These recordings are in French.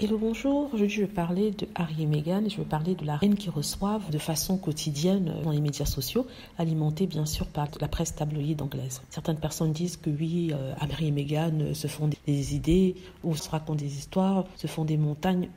Hello, bonjour. Aujourd'hui, je vais parler de Harry et Meghan et je vais parler de la haine qu'ils reçoivent de façon quotidienne dans les médias sociaux, alimentés bien sûr par la presse tabloïde anglaise. Certaines personnes disent que oui, Harry et Meghan se font des idées ou se racontent des histoires, se font des montagnes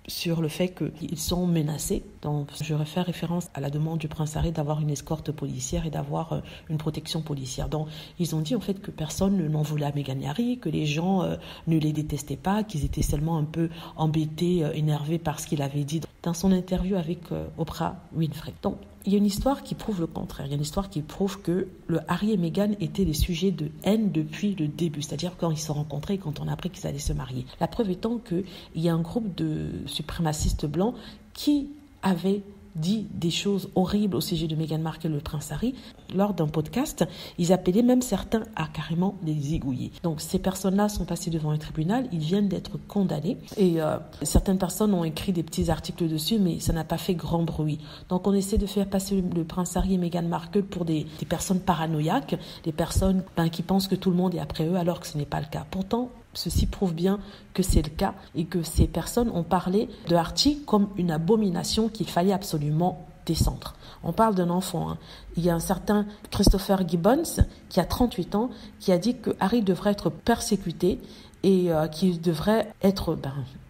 sur le fait qu'ils sont menacés. Donc, je vais faire référence à la demande du prince Harry d'avoir une escorte policière et d'avoir une protection policière. Donc, ils ont dit en fait que personne n'en voulait à Meghan et Harry, que les gens ne les détestaient pas, qu'ils étaient seulement un peu embêtés, énervés par ce qu'il avait dit dans son interview avec Oprah Winfrey. Donc, il y a une histoire qui prouve le contraire. Il y a une histoire qui prouve que le Harry et Meghan étaient des sujets de haine depuis le début, c'est-à-dire quand ils se rencontraient et quand on a appris qu'ils allaient se marier. La preuve étant qu'il y a un groupe de suprémacistes blancs qui avaient dit des choses horribles au sujet de Meghan Markle et le prince Harry. Lors d'un podcast, ils appelaient même certains à carrément les zigouiller. Donc ces personnes-là sont passées devant un tribunal, ils viennent d'être condamnés et certaines personnes ont écrit des petits articles dessus, mais ça n'a pas fait grand bruit. Donc on essaie de faire passer le prince Harry et Meghan Markle pour des personnes paranoïaques, des personnes qui pensent que tout le monde est après eux alors que ce n'est pas le cas. Pourtant, ceci prouve bien que c'est le cas et que ces personnes ont parlé de Archie comme une abomination qu'il fallait absolument descendre. On parle d'un enfant. Il y a un certain Christopher Gibbons qui a 38 ans qui a dit que Harry devrait être persécuté et qu'il devrait être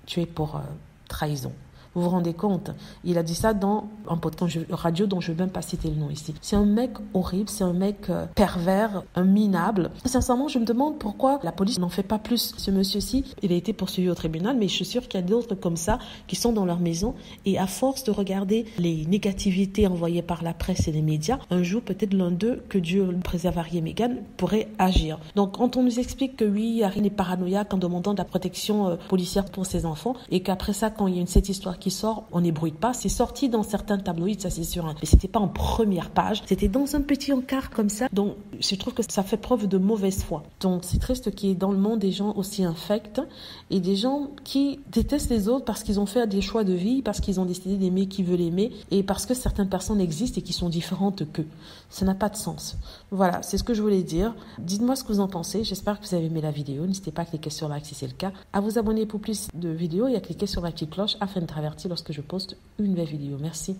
tué pour trahison. Vous vous rendez compte? Il a dit ça dans un podcast radio dont je ne vais même pas citer le nom ici. C'est un mec horrible, c'est un mec pervers, un minable. Sincèrement, je me demande pourquoi la police n'en fait pas plus. Ce monsieur-ci, il a été poursuivi au tribunal, mais je suis sûre qu'il y a d'autres comme ça qui sont dans leur maison. Et à force de regarder les négativités envoyées par la presse et les médias, un jour, peut-être l'un d'eux, que Dieu le préserve, Harry et Meghan, pourrait agir. Donc, quand on nous explique que oui, Harry est paranoïaque en demandant de la protection policière pour ses enfants, et qu'après ça, quand il y a cette histoire qui sort, on n'ébrouille pas. C'est sorti dans certains tabloïds, ça c'est sûr. Mais c'était pas en première page. C'était dans un petit encart comme ça. Donc, je trouve que ça fait preuve de mauvaise foi. Donc, c'est triste qu'il y ait dans le monde des gens aussi infects et des gens qui détestent les autres parce qu'ils ont fait des choix de vie, parce qu'ils ont décidé d'aimer qui veut l'aimer et parce que certaines personnes existent et qui sont différentes qu'eux. Ça n'a pas de sens. Voilà, c'est ce que je voulais dire. Dites-moi ce que vous en pensez. J'espère que vous avez aimé la vidéo. N'hésitez pas à cliquer sur like si c'est le cas, à vous abonner pour plus de vidéos et à cliquer sur la petite cloche afin de traverser lorsque je poste une nouvelle vidéo. Merci.